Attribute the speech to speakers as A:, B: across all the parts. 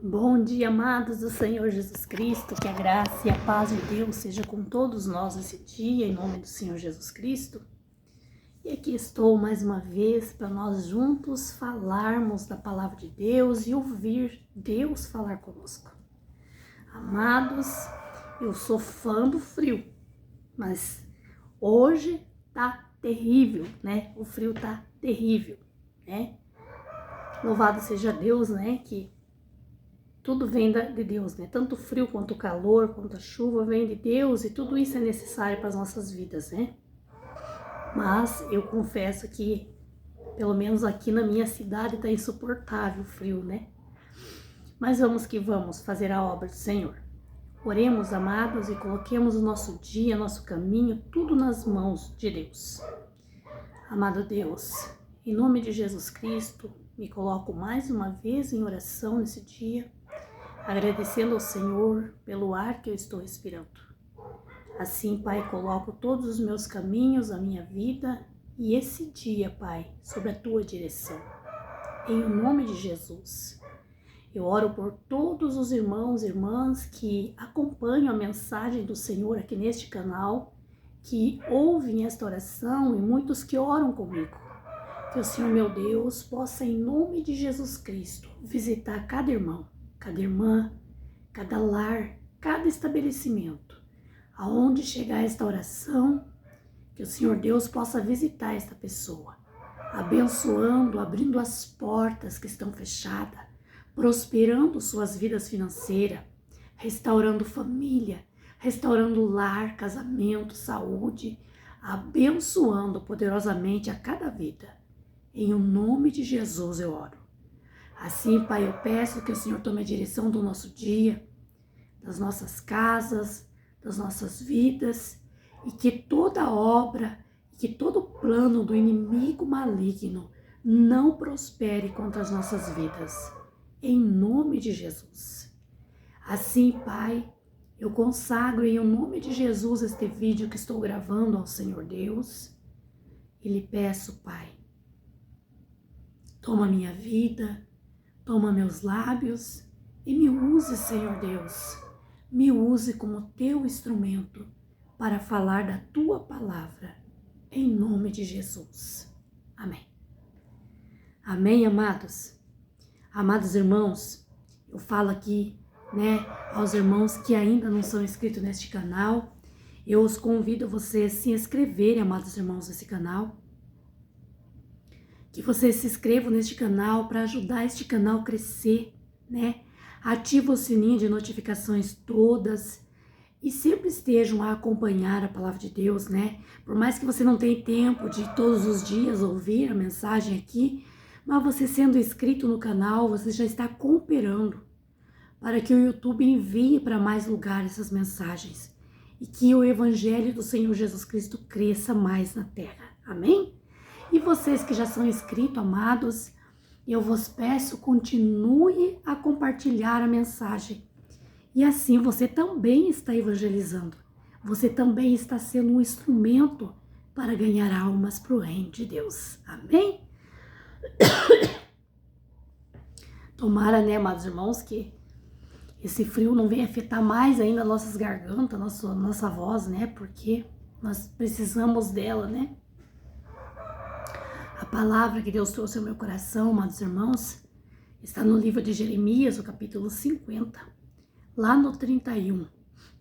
A: Bom dia, amados do Senhor Jesus Cristo, que a graça e a paz de Deus seja com todos nós esse dia, em nome do Senhor Jesus Cristo. E aqui estou mais uma vez para nós juntos falarmos da palavra de Deus e ouvir Deus falar conosco. Amados, eu sou fã do frio, mas hoje tá terrível, né? O frio tá terrível, né? Louvado seja Deus, né? Que tudo vem de Deus, né? Tanto o frio quanto o calor, quanto a chuva vem de Deus e tudo isso é necessário para as nossas vidas, né? Mas eu confesso que, pelo menos aqui na minha cidade, tá insuportável o frio, né? Mas vamos que vamos fazer a obra do Senhor. Oremos, amados, e coloquemos o nosso dia, nosso caminho, tudo nas mãos de Deus. Amado Deus, em nome de Jesus Cristo, me coloco mais uma vez em oração nesse dia, agradecendo ao Senhor pelo ar que eu estou respirando. Assim, Pai, coloco todos os meus caminhos, a minha vida e esse dia, Pai, sob a Tua direção. Em nome de Jesus, eu oro por todos os irmãos e irmãs que acompanham a mensagem do Senhor aqui neste canal, que ouvem esta oração e muitos que oram comigo. Que o Senhor, meu Deus, possa, em nome de Jesus Cristo, visitar cada irmão, cada irmã, cada lar, cada estabelecimento. Aonde chegar esta oração, que o Senhor Deus possa visitar esta pessoa, abençoando, abrindo as portas que estão fechadas, prosperando suas vidas financeiras, restaurando família, restaurando lar, casamento, saúde, abençoando poderosamente a cada vida. Em o nome de Jesus eu oro. Assim, Pai, eu peço que o Senhor tome a direção do nosso dia, das nossas casas, das nossas vidas, e que toda obra, que todo plano do inimigo maligno não prospere contra as nossas vidas. Em nome de Jesus. Assim, Pai, eu consagro em nome de Jesus este vídeo que estou gravando ao Senhor Deus e lhe peço, Pai, toma minha vida, toma meus lábios e me use, Senhor Deus. Me use como teu instrumento para falar da tua palavra, em nome de Jesus. Amém. Amém, amados? Amados irmãos, eu falo aqui, né, aos irmãos que ainda não são inscritos neste canal, eu os convido a vocês se inscreverem, amados irmãos, nesse canal. Que vocês se inscrevam neste canal para ajudar este canal a crescer, né? Ativa o sininho de notificações todas e sempre estejam a acompanhar a palavra de Deus, né? Por mais que você não tenha tempo de todos os dias ouvir a mensagem aqui, mas você sendo inscrito no canal, você já está cooperando para que o YouTube envie para mais lugares essas mensagens e que o Evangelho do Senhor Jesus Cristo cresça mais na terra. Amém? E vocês que já são inscritos, amados, eu vos peço, continue a compartilhar a mensagem. E assim você também está evangelizando. Você também está sendo um instrumento para ganhar almas para o reino de Deus. Amém? Tomara, né, amados irmãos, que esse frio não venha afetar mais ainda nossas gargantas, nossa voz, né? Porque nós precisamos dela, né? A palavra que Deus trouxe ao meu coração, amados irmãos, está no livro de Jeremias, o capítulo 50, lá no 31.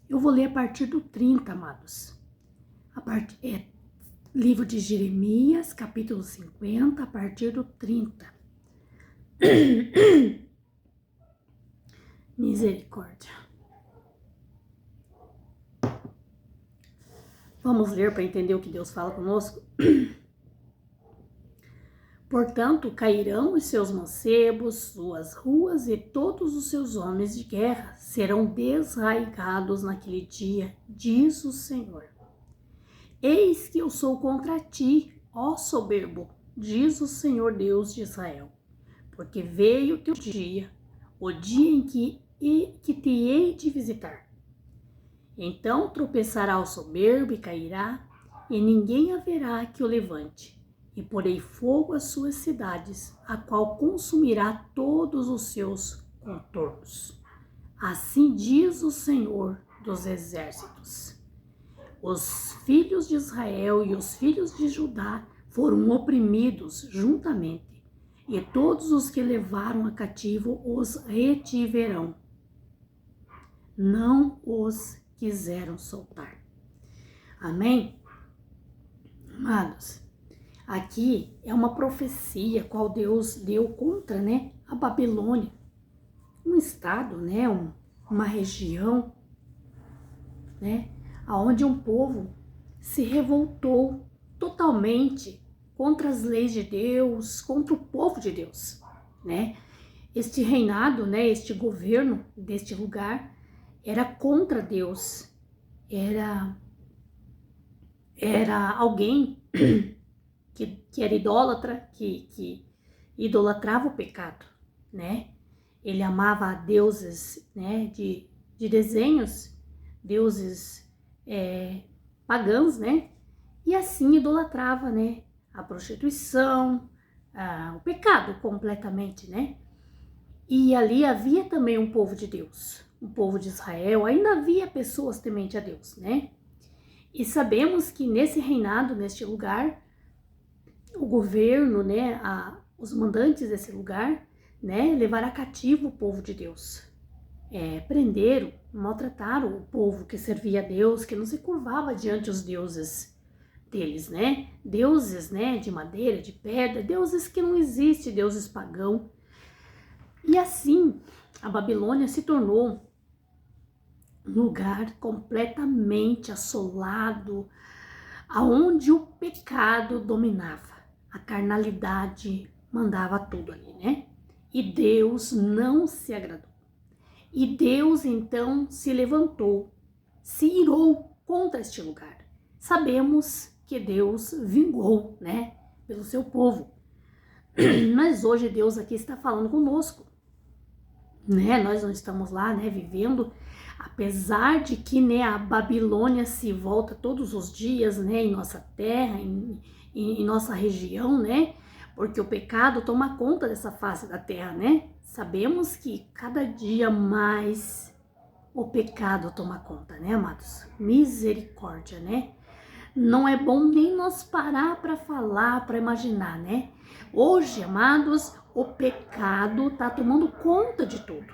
A: Eu vou ler a partir do 30, amados. Livro de Jeremias, capítulo 50, a partir do 30. Misericórdia. Vamos ler para entender o que Deus fala conosco? Portanto, cairão os seus mancebos, suas ruas e todos os seus homens de guerra serão desarraigados naquele dia, diz o Senhor. Eis que eu sou contra ti, ó soberbo, diz o Senhor Deus de Israel, porque veio o teu dia, o dia em que te hei de visitar. Então tropeçará o soberbo e cairá, e ninguém haverá que o levante. E porei fogo às suas cidades, a qual consumirá todos os seus contornos. Assim diz o Senhor dos Exércitos. Os filhos de Israel e os filhos de Judá foram oprimidos juntamente, e todos os que levaram a cativo os retiverão. Não os quiseram soltar. Amém? Amados, aqui é uma profecia qual Deus deu contra, a Babilônia. Um estado, uma região, onde um povo se revoltou totalmente contra as leis de Deus, contra o povo de Deus, Este reinado, este governo deste lugar era contra Deus, era alguém que era idólatra, que idolatrava o pecado, Ele amava deuses, de desenhos, deuses pagãos, e assim idolatrava, a prostituição, o pecado completamente, E ali havia também um povo de Deus, um povo de Israel, ainda havia pessoas temente a Deus, E sabemos que nesse reinado, neste lugar, o governo, os mandantes desse lugar, levaram cativo o povo de Deus. Prenderam, maltrataram o povo que servia a Deus, que não se curvava diante os deuses deles, Deuses, de madeira, de pedra, deuses que não existem, deuses pagãos. E assim, a Babilônia se tornou um lugar completamente assolado, aonde o pecado dominava, a carnalidade mandava tudo ali, E Deus não se agradou. E Deus então se levantou, se irou contra este lugar. Sabemos que Deus vingou, pelo seu povo. Mas hoje Deus aqui está falando conosco, Nós não estamos lá, vivendo, apesar de que, a Babilônia se volta todos os dias, em nossa terra, em nossa região, Porque o pecado toma conta dessa face da terra, Sabemos que cada dia mais o pecado toma conta, amados? Misericórdia, Não é bom nem nós parar para falar, para imaginar, Hoje, amados, o pecado tá tomando conta de tudo,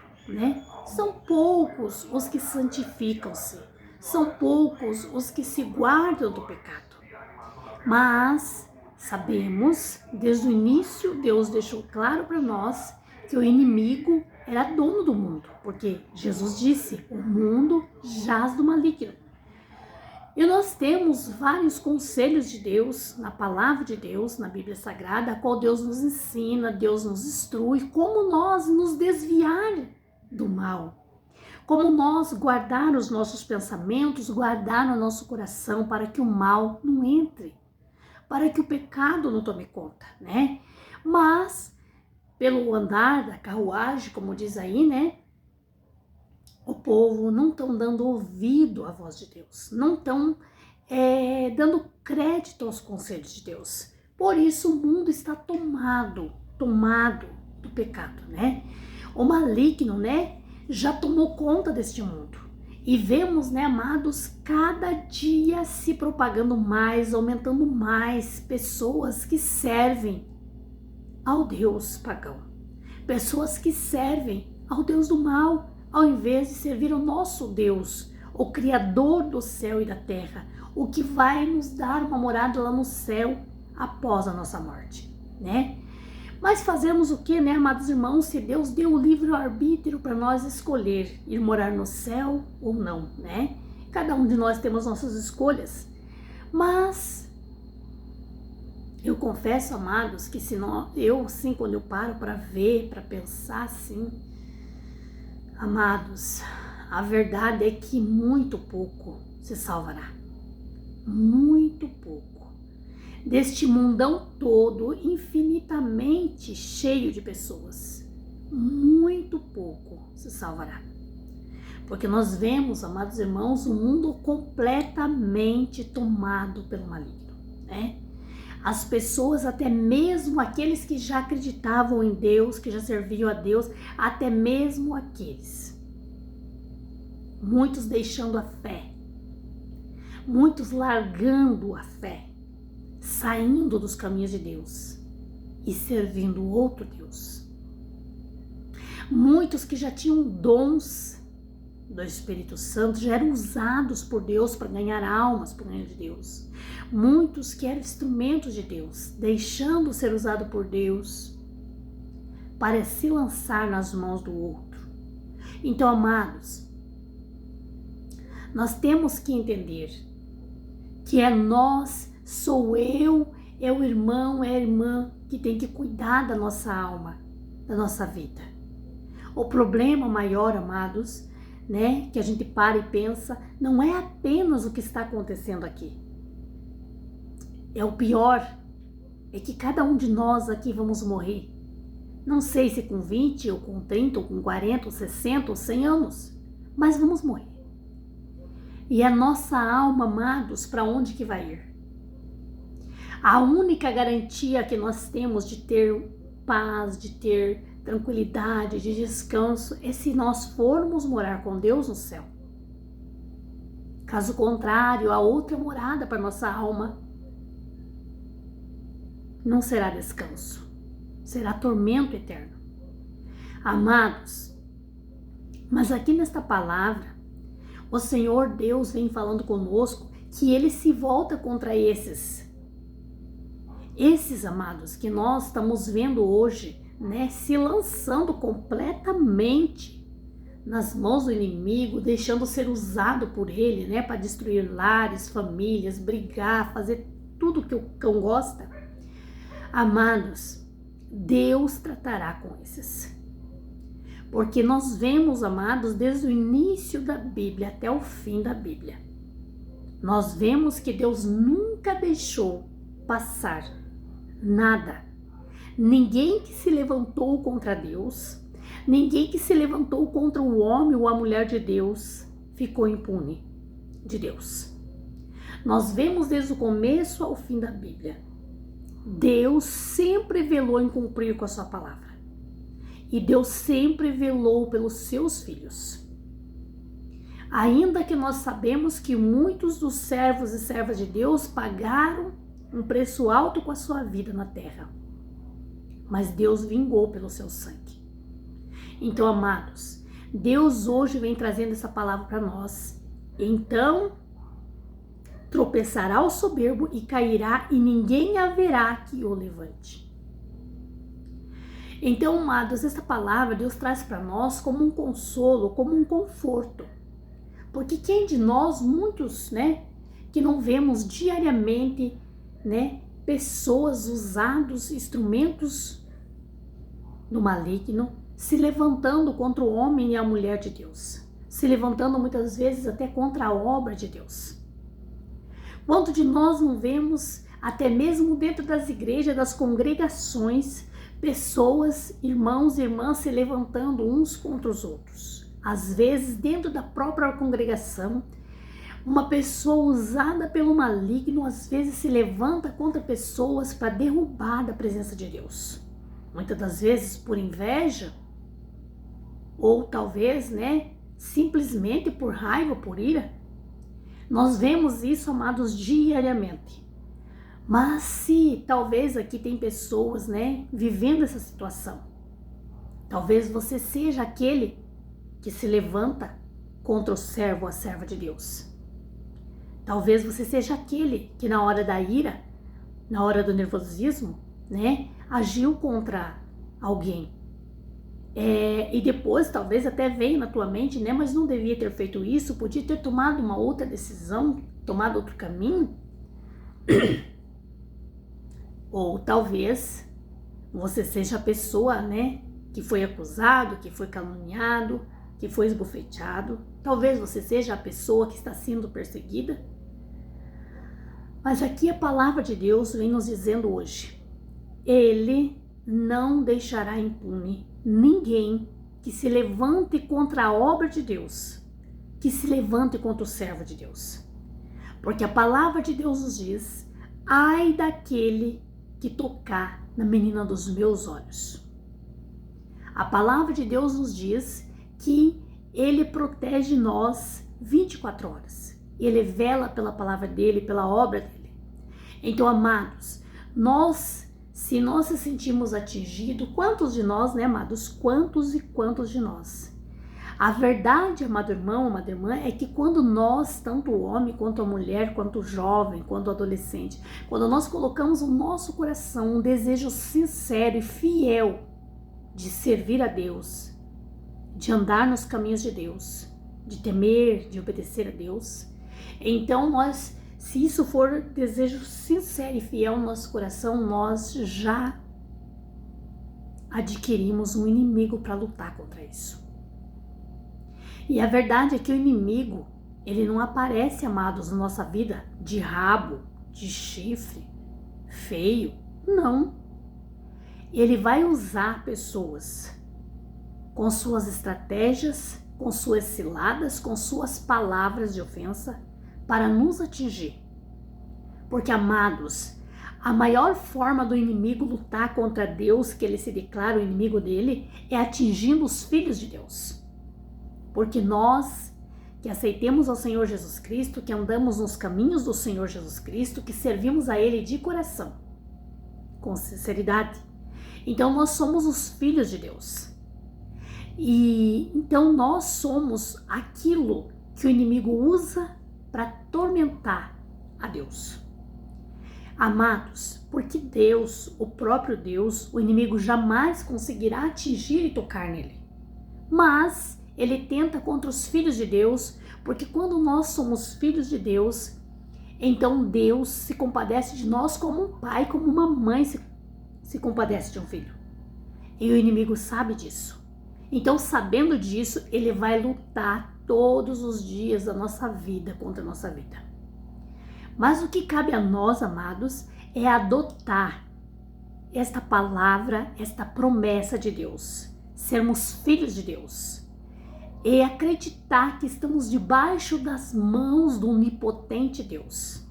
A: São poucos os que santificam-se, são poucos os que se guardam do pecado. Mas sabemos, desde o início, Deus deixou claro para nós que o inimigo era dono do mundo, porque Jesus disse, o mundo jaz do maligno. E nós temos vários conselhos de Deus, na palavra de Deus, na Bíblia Sagrada, a qual Deus nos ensina, Deus nos instrui, como nós nos desviar do mal, como nós guardar os nossos pensamentos, guardar no nosso coração para que o mal não entre, para que o pecado não tome conta, Mas, pelo andar da carruagem, como diz aí, o povo não estão dando ouvido à voz de Deus, não estão dando crédito aos conselhos de Deus. Por isso o mundo está tomado do pecado, O maligno, já tomou conta deste mundo. E vemos, amados, cada dia se propagando mais, aumentando mais pessoas que servem ao Deus pagão. Pessoas que servem ao Deus do mal, ao invés de servir ao nosso Deus, o Criador do céu e da terra, o que vai nos dar uma morada lá no céu após a nossa morte, Mas fazemos o que, amados irmãos, se Deus deu o livre-arbítrio para nós escolher ir morar no céu ou não, Cada um de nós temos nossas escolhas, mas eu confesso, amados, que quando eu paro para ver, para pensar assim, amados, a verdade é que muito pouco se salvará. Muito pouco. Deste mundão todo, infinitamente cheio de pessoas, muito pouco se salvará. Porque nós vemos, amados irmãos, um mundo completamente tomado pelo maligno, As pessoas, até mesmo aqueles que já acreditavam em Deus, que já serviam a Deus, até mesmo aqueles. Muitos deixando a fé, muitos largando a fé, saindo dos caminhos de Deus e servindo outro Deus. Muitos que já tinham dons do Espírito Santo, já eram usados por Deus para ganhar almas para o reino de Deus. Muitos que eram instrumentos de Deus, deixando ser usado por Deus para se lançar nas mãos do outro. Então, amados, nós temos que entender que é nós, sou eu, é o irmão, é a irmã que tem que cuidar da nossa alma, da nossa vida. O problema maior, amados, né, que a gente para e pensa, não é apenas o que está acontecendo aqui. É o pior, é que cada um de nós aqui vamos morrer. Não sei se com 20, ou com 30, ou com 40, ou 60, ou 100 anos, mas vamos morrer. E a nossa alma, amados, para onde que vai ir? A única garantia que nós temos de ter paz, de ter tranquilidade, de descanso, é se nós formos morar com Deus no céu. Caso contrário, a outra morada para nossa alma não será descanso, será tormento eterno. Amados, mas aqui nesta palavra, o Senhor Deus vem falando conosco que Ele se volta contra esses, amados, que nós estamos vendo hoje, né, se lançando completamente nas mãos do inimigo, deixando ser usado por ele, né, para destruir lares, famílias, brigar, fazer tudo que o cão gosta. Amados, Deus tratará com esses. Porque nós vemos, amados, desde o início da Bíblia até o fim da Bíblia, nós vemos que Deus nunca deixou passar nada. Ninguém que se levantou contra Deus, ninguém que se levantou contra o homem ou a mulher de Deus ficou impune de Deus. Nós vemos desde o começo ao fim da Bíblia, Deus sempre velou em cumprir com a sua palavra. E Deus sempre velou pelos seus filhos. Ainda que nós sabemos que muitos dos servos e servas de Deus pagaram um preço alto com a sua vida na terra, mas Deus vingou pelo seu sangue. Então, amados, Deus hoje vem trazendo essa palavra para nós. Então, tropeçará o soberbo e cairá, e ninguém haverá que o levante. Então, amados, essa palavra Deus traz para nós como um consolo, como um conforto. Porque quem de nós, muitos, né, que não vemos diariamente, né, pessoas usados, instrumentos do maligno, se levantando contra o homem e a mulher de Deus, se levantando muitas vezes até contra a obra de Deus. Quanto de nós não vemos, até mesmo dentro das igrejas, das congregações, pessoas, irmãos e irmãs se levantando uns contra os outros. Às vezes, dentro da própria congregação, uma pessoa usada pelo maligno, às vezes se levanta contra pessoas para derrubar da presença de Deus. Muitas das vezes por inveja, ou talvez, né, simplesmente por raiva, por ira. Nós vemos isso, amados, diariamente. Mas se talvez aqui tem pessoas, né, vivendo essa situação, talvez você seja aquele que se levanta contra o servo ou a serva de Deus. Talvez você seja aquele que na hora da ira, na hora do nervosismo, né, agiu contra alguém. E depois talvez até veio na tua mente, né, mas não devia ter feito isso, podia ter tomado uma outra decisão, tomado outro caminho. Ou talvez você seja a pessoa, né, que foi acusado, que foi caluniado, que foi esbofeteado. Talvez você seja a pessoa que está sendo perseguida. Mas aqui a palavra de Deus vem nos dizendo hoje: Ele não deixará impune ninguém que se levante contra a obra de Deus, que se levante contra o servo de Deus. Porque a palavra de Deus nos diz: ai daquele que tocar na menina dos meus olhos. A palavra de Deus nos diz que Ele protege nós 24 horas. Ele vela pela palavra dele, pela obra dele. Então, amados, se nós se sentimos atingidos, quantos de nós, né, amados? Quantos e quantos de nós? A verdade, amado irmão, amada irmã, é que quando nós, tanto o homem quanto a mulher, quanto o jovem, quanto o adolescente, quando nós colocamos no nosso coração um desejo sincero e fiel de servir a Deus, de andar nos caminhos de Deus, de temer, de obedecer a Deus, então se isso for desejo sincero e fiel no nosso coração, nós já adquirimos um inimigo para lutar contra isso. E a verdade é que o inimigo, ele não aparece, amados, na nossa vida de rabo, de chifre, feio, não. Ele vai usar pessoas com suas estratégias, com suas ciladas, com suas palavras de ofensa para nos atingir. Porque, amados, a maior forma do inimigo lutar contra Deus, que ele se declara o inimigo dele, é atingindo os filhos de Deus. Porque nós que aceitemos ao Senhor Jesus Cristo, que andamos nos caminhos do Senhor Jesus Cristo, que servimos a Ele de coração, com sinceridade, então nós somos os filhos de Deus. E então nós somos aquilo que o inimigo usa para atormentar a Deus. Amados, porque Deus, o próprio Deus, o inimigo jamais conseguirá atingir e tocar nele. Mas ele tenta contra os filhos de Deus, porque quando nós somos filhos de Deus, então Deus se compadece de nós como um pai, como uma mãe se compadece de um filho. E o inimigo sabe disso. Então, sabendo disso, ele vai lutar todos os dias da nossa vida contra a nossa vida. Mas o que cabe a nós, amados, é adotar esta palavra, esta promessa de Deus, sermos filhos de Deus, e acreditar que estamos debaixo das mãos do onipotente Deus.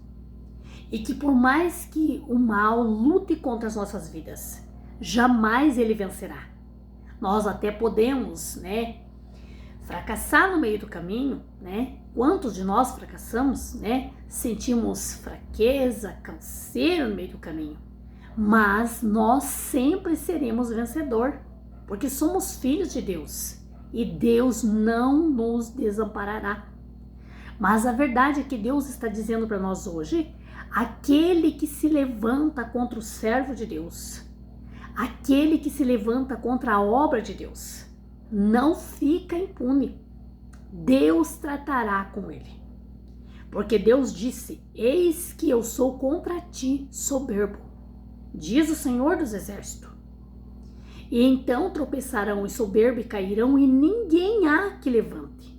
A: E que por mais que o mal lute contra as nossas vidas, jamais ele vencerá. Nós até podemos, fracassar no meio do caminho, Quantos de nós fracassamos, Sentimos fraqueza, canseiro no meio do caminho. Mas nós sempre seremos vencedor, porque somos filhos de Deus. E Deus não nos desamparará. Mas a verdade é que Deus está dizendo para nós hoje, aquele que se levanta contra o servo de Deus, aquele que se levanta contra a obra de Deus, não fica impune. Deus tratará com ele. Porque Deus disse, eis que eu sou contra ti soberbo, diz o Senhor dos Exércitos. E então tropeçarão os soberbos e cairão, e ninguém há que levante.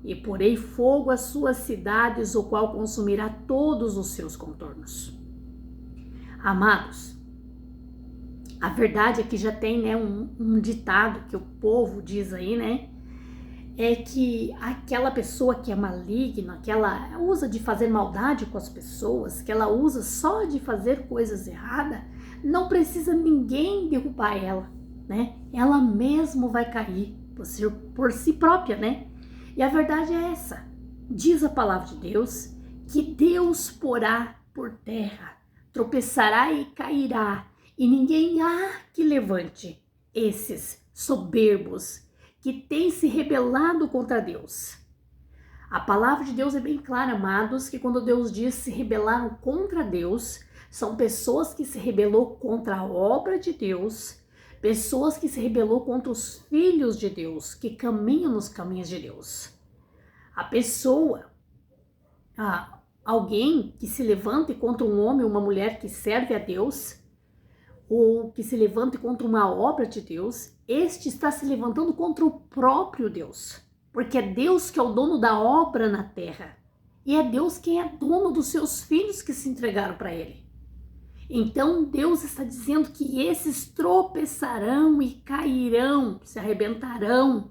A: E porei fogo às suas cidades, o qual consumirá todos os seus contornos. Amados, a verdade é que já tem um ditado que o povo diz aí, é que aquela pessoa que é maligna, que ela usa de fazer maldade com as pessoas, que ela usa só de fazer coisas erradas, não precisa ninguém derrubar ela. Ela mesmo vai cair por si própria, E a verdade é essa. Diz a palavra de Deus que Deus porá por terra, tropeçará e cairá, e ninguém há que levante esses soberbos que têm se rebelado contra Deus. A palavra de Deus é bem clara, amados, que quando Deus diz se rebelaram contra Deus, são pessoas que se rebelou contra a obra de Deus, pessoas que se rebelou contra os filhos de Deus, que caminham nos caminhos de Deus. Alguém que se levante contra um homem ou uma mulher que serve a Deus, ou que se levante contra uma obra de Deus, este está se levantando contra o próprio Deus. Porque é Deus que é o dono da obra na terra. E é Deus quem é dono dos seus filhos que se entregaram para ele. Então Deus está dizendo que esses tropeçarão e cairão, se arrebentarão,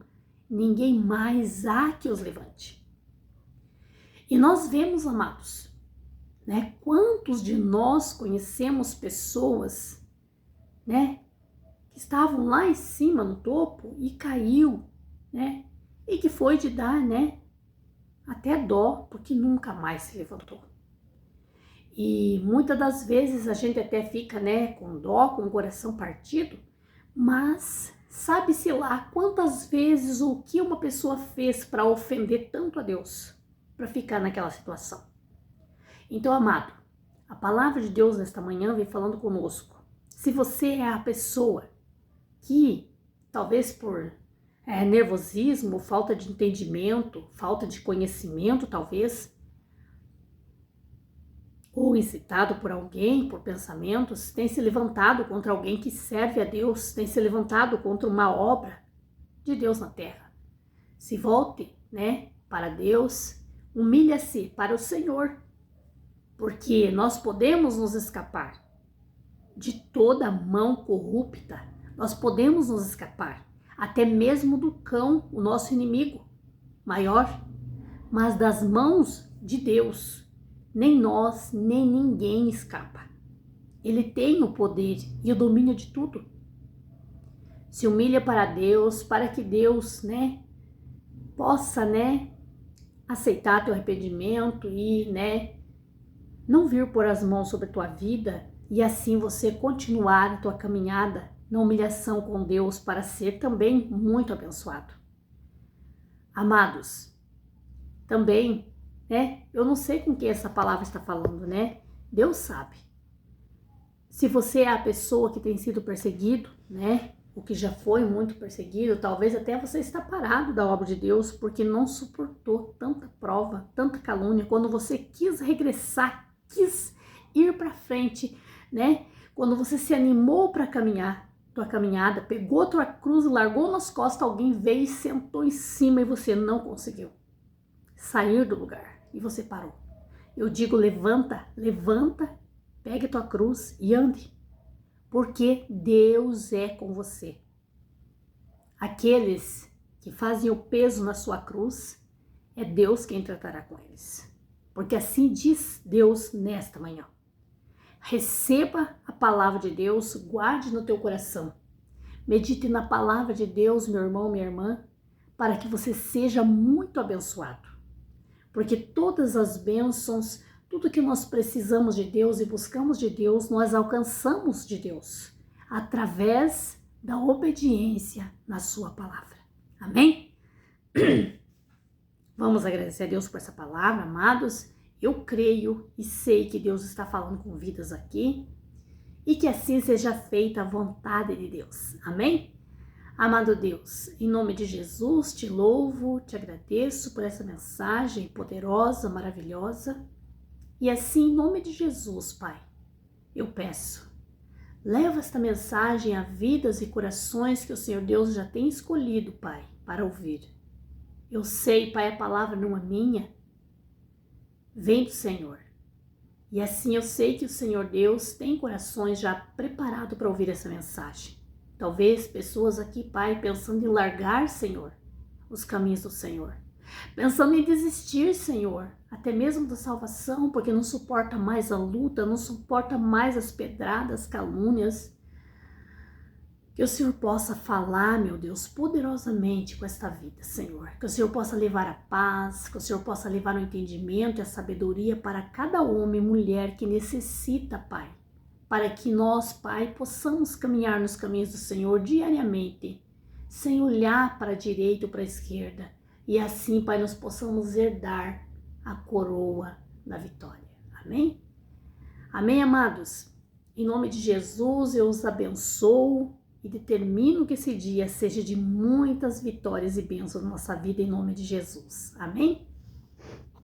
A: ninguém mais há que os levante. E nós vemos, amados, né? Quantos de nós conhecemos pessoas, né, que estavam lá em cima no topo e caiu, né? E que foi de dar, né, até dó, porque nunca mais se levantou. E muitas das vezes a gente até fica, né, com dó, com o coração partido, mas sabe-se lá quantas vezes o que uma pessoa fez para ofender tanto a Deus, para ficar naquela situação. Então, amado, a palavra de Deus nesta manhã vem falando conosco. Se você é a pessoa que, talvez por nervosismo, falta de entendimento, falta de conhecimento, talvez, ou incitado por alguém, por pensamentos, tem se levantado contra alguém que serve a Deus, tem se levantado contra uma obra de Deus na terra. Se volte, né, para Deus, humilha-se para o Senhor, porque nós podemos nos escapar de toda mão corrupta, nós podemos nos escapar, até mesmo do cão, o nosso inimigo maior, mas das mãos de Deus, nem nós, nem ninguém escapa. Ele tem o poder e o domínio de tudo. Se humilha para Deus, para que Deus, né, possa, né, aceitar teu arrependimento e, né, não vir pôr as mãos sobre a tua vida e assim você continuar a tua caminhada na humilhação com Deus para ser também muito abençoado. Amados, também, né, eu não sei com quem essa palavra está falando, né? Deus sabe. Se você é a pessoa que tem sido perseguido, né, o que já foi muito perseguido, talvez até você está parado da obra de Deus porque não suportou tanta prova, tanta calúnia, quando você quis regressar, quis ir para frente, né? Quando você se animou para caminhar, tua caminhada, pegou tua cruz, largou nas costas, alguém veio e sentou em cima e você não conseguiu sair do lugar e você parou. Eu digo, levanta, pegue tua cruz e ande, porque Deus é com você. Aqueles que fazem o peso na sua cruz, é Deus quem tratará com eles, porque assim diz Deus nesta manhã. Receba a palavra de Deus, guarde no teu coração. Medite na palavra de Deus, meu irmão, minha irmã, para que você seja muito abençoado. Porque todas as bênçãos, tudo que nós precisamos de Deus e buscamos de Deus, nós alcançamos de Deus, através da obediência na sua palavra. Amém? Vamos agradecer a Deus por essa palavra, amados. Eu creio e sei que Deus está falando com vidas aqui e que assim seja feita a vontade de Deus. Amém? Amado Deus, em nome de Jesus, te louvo, te agradeço por essa mensagem poderosa, maravilhosa. E assim, em nome de Jesus, Pai, eu peço, leva esta mensagem a vidas e corações que o Senhor Deus já tem escolhido, Pai, para ouvir. Eu sei, Pai, a palavra não é minha, vem do Senhor. E assim eu sei que o Senhor Deus tem corações já preparados para ouvir essa mensagem. Talvez pessoas aqui, Pai, pensando em largar, Senhor, os caminhos do Senhor. Pensando em desistir, Senhor, até mesmo da salvação, porque não suporta mais a luta, não suporta mais as pedradas, calúnias. Que o Senhor possa falar, meu Deus, poderosamente com esta vida, Senhor. Que o Senhor possa levar a paz, que o Senhor possa levar o entendimento e a sabedoria para cada homem e mulher que necessita, Pai. Para que nós, Pai, possamos caminhar nos caminhos do Senhor diariamente, sem olhar para a direita ou para a esquerda. E assim, Pai, nós possamos herdar a coroa da vitória. Amém? Amém, amados? Em nome de Jesus, eu os abençoo e determino que esse dia seja de muitas vitórias e bênçãos na nossa vida, em nome de Jesus. Amém?